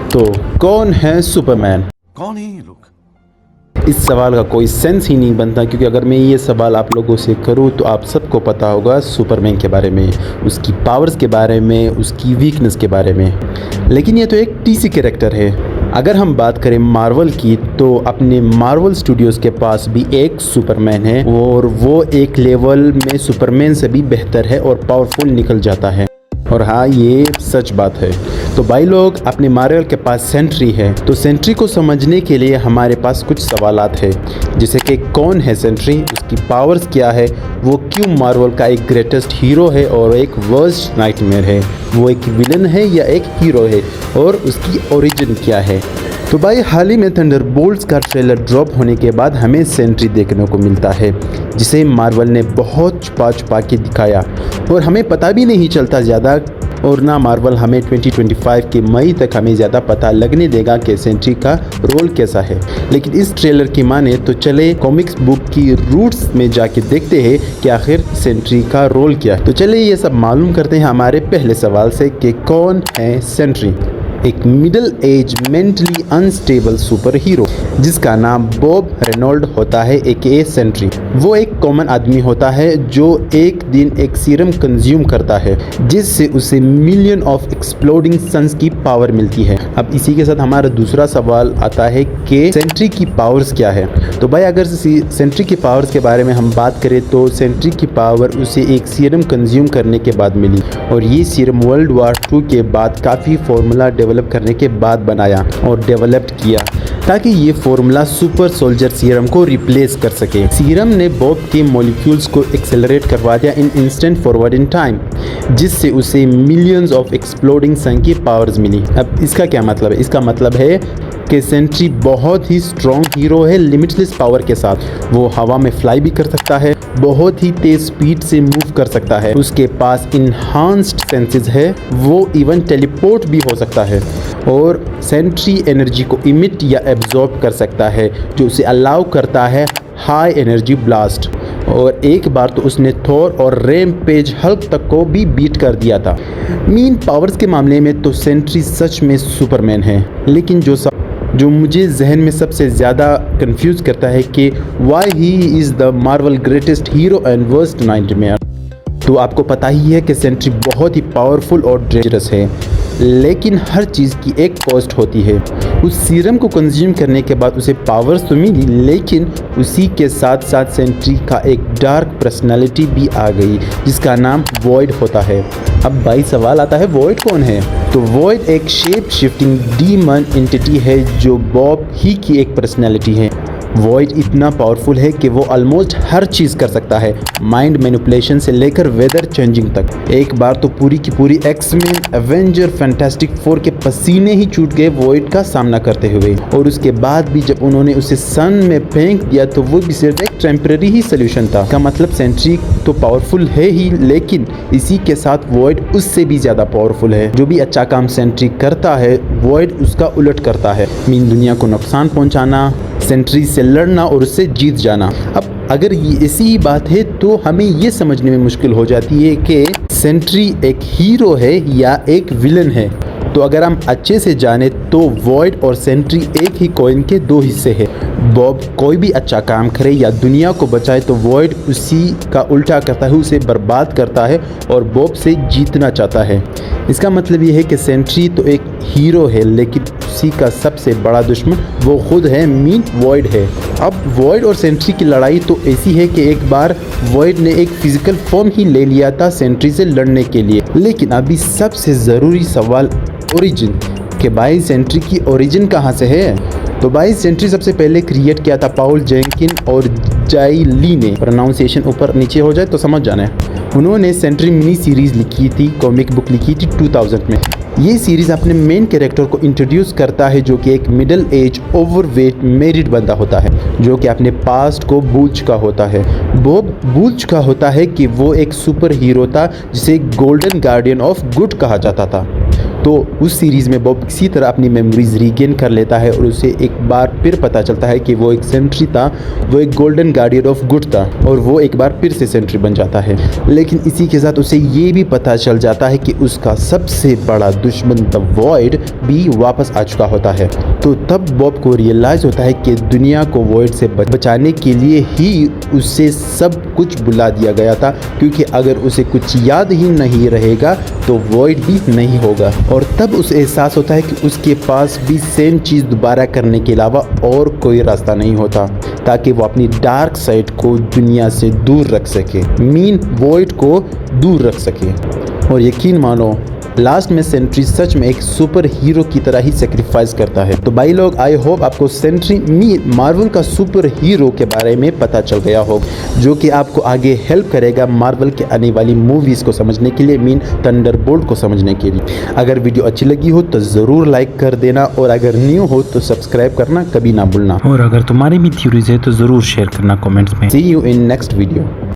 तो कौन है सुपरमैन? कौन है ये लोग? इस सवाल का कोई सेंस ही नहीं बनता, क्योंकि अगर मैं ये सवाल आप लोगों से करूँ तो आप सबको पता होगा सुपरमैन के बारे में, उसकी पावर्स के बारे में, उसकी वीकनेस के बारे में। लेकिन ये तो एक डीसी कैरेक्टर है। अगर हम बात करें मार्वल की, तो अपने मार्वल स्टूडियोज़ के पास भी एक सुपरमैन है और वो एक लेवल में सुपरमैन से भी बेहतर है और पावरफुल निकल जाता है। और हाँ, ये सच बात है। तो भाई लोग, अपने मार्वल के पास सेंट्री है, तो सेंट्री को समझने के लिए हमारे पास कुछ सवालात है, जैसे कि कौन है सेंट्री, उसकी पावर्स क्या है, वो क्यों मार्वल का एक ग्रेटेस्ट हीरो है और एक वर्स्ट नाइटमेयर है, वो एक विलन है या एक हीरो है, और उसकी ओरिजिन क्या है। तो भाई, हाल ही में थंडरबोल्ट्स का ट्रेलर ड्रॉप होने के बाद हमें सेंट्री देखने को मिलता है, जिसे मार्वल ने बहुत छुपा छुपा के दिखाया और हमें पता भी नहीं चलता ज़्यादा, और ना मार्वल हमें 2025 के मई तक हमें ज़्यादा पता लगने देगा कि सेंट्री का रोल कैसा है। लेकिन इस ट्रेलर की माने तो चले कॉमिक्स बुक की रूट्स में जाके देखते हैं कि आखिर सेंट्री का रोल क्या है। तो चले ये सब मालूम करते हैं हमारे पहले सवाल से कि कौन है सेंट्री। एक middle age mentally unstable super hero जिसका नाम बॉब रेनॉल्ड होता है, एके सेंट्री। वो एक कॉमन आदमी होता है जो एक दिन एक सीरम कंज्यूम करता है जिससे उसे मिलियन ऑफ एक्सप्लोडिंग सन्स की पावर मिलती है। अब इसी के साथ हमारा दूसरा सवाल आता है कि सेंट्री की पावर्स क्या है। तो भाई, अगर सेंट्री की पावर्स के बारे में हम बात करें तो सेंट्री की पावर उसे एक सीरम कंज्यूम करने के बाद मिली, और ये सीरम वर्ल्ड वॉर 2 के बाद काफ़ी फार्मूला डेवलप करने के बाद बनाया और डेवलप किया ताकि ये फार्मूला सुपर सोल्जर सीरम को रिप्लेस कर सके। सीरम ने बॉब के मॉलिक्यूल्स को एक्सेलरेट करवा दिया इन इंस्टेंट फॉरवर्ड इन टाइम, जिससे उसे मिलियंस ऑफ एक्सप्लोडिंग सन की पावर्स मिली। अब इसका क्या मतलब है? इसका मतलब है कि सेंट्री बहुत ही स्ट्रॉन्ग हीरो है लिमिटलेस पावर के साथ। वो हवा में फ्लाई भी कर सकता है, बहुत ही तेज स्पीड से मूव कर सकता है, उसके पास इन्हांस्ड सेंसेस है, वो इवन टेलीपोर्ट भी हो सकता है, और सेंट्री एनर्जी को इमिट या एब्जॉर्ब कर सकता है जो उसे अलाउ करता है हाई एनर्जी ब्लास्ट। और एक बार तो उसने थॉर और रैम्पेज हल्क तक को भी बीट कर दिया था। मीन पावर्स के मामले में तो सेंट्री सच में सुपरमैन है। लेकिन जो मुझे जहन में सबसे ज़्यादा कंफ्यूज करता है कि why he is the Marvel greatest hero and worst nightmare. तो आपको पता ही है कि सेंट्री बहुत ही पावरफुल और डेंजरस है, लेकिन हर चीज़ की एक कॉस्ट होती है। उस सीरम को कंज्यूम करने के बाद उसे पावर्स तो मिली, लेकिन उसी के साथ साथ सेंट्री का एक डार्क पर्सनालिटी भी आ गई जिसका नाम वॉइड होता है। अब भाई सवाल आता है, वॉइड कौन है? तो वॉइड एक शेप शिफ्टिंग डीमन एंटिटी है जो बॉब ही की एक पर्सनालिटी है। वॉइड इतना पावरफुल है कि वो ऑलमोस्ट हर चीज़ कर सकता है, माइंड मैनिपुलेशन से लेकर वेदर चेंजिंग तक। एक बार तो पूरी की पूरी एक्समैन, एवेंजर, फैंटास्टिक फोर के पसीने ही छूट गए वॉइड का सामना करते हुए, और उसके बाद भी जब उन्होंने उसे सन में फेंक दिया तो वो भी सिर्फ एक टेम्पररी ही सोल्यूशन था। का मतलब सेंट्री तो पावरफुल है ही, लेकिन इसी के साथ वॉइड उससे भी ज़्यादा पावरफुल है। जो भी अच्छा काम सेंट्री करता है, वॉइड उसका उलट करता है। मीन दुनिया को नुकसान पहुँचाना, सेंट्री से लड़ना और उससे जीत जाना। अब अगर ये ऐसी ही बात है तो हमें ये समझने में मुश्किल हो जाती है कि सेंट्री एक हीरो है या एक विलन है। तो अगर हम अच्छे से जाने तो वॉइड और सेंट्री एक ही कॉइन के दो हिस्से हैं। बॉब कोई भी अच्छा काम करे या दुनिया को बचाए तो वॉइड उसी का उल्टा करता है, उसे बर्बाद करता है और बॉब से जीतना चाहता है। इसका मतलब ये है कि सेंट्री तो एक हीरो है, लेकिन उसी का सबसे बड़ा दुश्मन वो खुद है, मीन वॉइड है। अब वॉइड और सेंट्री की लड़ाई तो ऐसी है कि एक बार वॉइड ने एक फिजिकल फॉर्म ही ले लिया था सेंट्री से लड़ने के लिए। लेकिन अभी सबसे ज़रूरी सवाल ओरिजिन, कि भाई सेंट्री की ओरिजिन कहाँ से है। तो भाई सेंट्री सबसे पहले क्रिएट किया था पाउल जेंकिन और जाई ली ने। प्रोनाउंसिएशन ऊपर नीचे हो जाए तो समझ जाना है। उन्होंने सेंट्री मिनी सीरीज़ लिखी थी, कॉमिक बुक लिखी थी 2000 में। ये सीरीज़ अपने मेन कैरेक्टर को इंट्रोड्यूस करता है जो कि एक मिडिल एज ओवरवेट मैरिड बंदा होता है जो कि अपने पास्ट को भूल चुका होता है। बॉब भूल चुका होता है कि वो एक सुपर हीरो था जिसे गोल्डन गार्डियन ऑफ गुड कहा जाता था। तो उस सीरीज़ में बॉब किसी तरह अपनी मेमोरीज रीगेन कर लेता है और उसे एक बार फिर पता चलता है कि वो एक सेंट्री था, वो एक गोल्डन गार्डियन ऑफ गुड था और वो एक बार फिर से सेंट्री बन जाता है। लेकिन इसी के साथ उसे ये भी पता चल जाता है कि उसका सबसे बड़ा दुश्मन द वॉइड भी वापस आ चुका होता है। तो तब बॉब को रियलाइज़ होता है कि दुनिया को वॉइड से बचाने के लिए ही उसे सब कुछ बुला दिया गया था, क्योंकि अगर उसे कुछ याद ही नहीं रहेगा तो वॉइड भी नहीं होगा। और तब उसे एहसास होता है कि उसके पास भी सेम चीज़ दोबारा करने के अलावा और कोई रास्ता नहीं होता, ताकि वो अपनी डार्क साइड को दुनिया से दूर रख सके, वॉइड को दूर रख सके। और यकीन मानो लास्ट में सेंट्री सच में एक सुपर हीरो की तरह ही सेक्रीफाइस करता है। तो भाई लोग, आई होप आपको सेंट्री मार्वल का सुपर हीरो के बारे में पता चल गया हो, जो कि आपको आगे हेल्प करेगा मार्वल के आने वाली मूवीज़ को समझने के लिए, थंडरबोल्ट को समझने के लिए। अगर वीडियो अच्छी लगी हो तो ज़रूर लाइक कर देना, और अगर न्यू हो तो सब्सक्राइब करना कभी ना भूलना। और अगर तुम्हारी भी थ्योरीज है तो ज़रूर शेयर करना कमेंट्स में। सी यू इन नेक्स्ट वीडियो।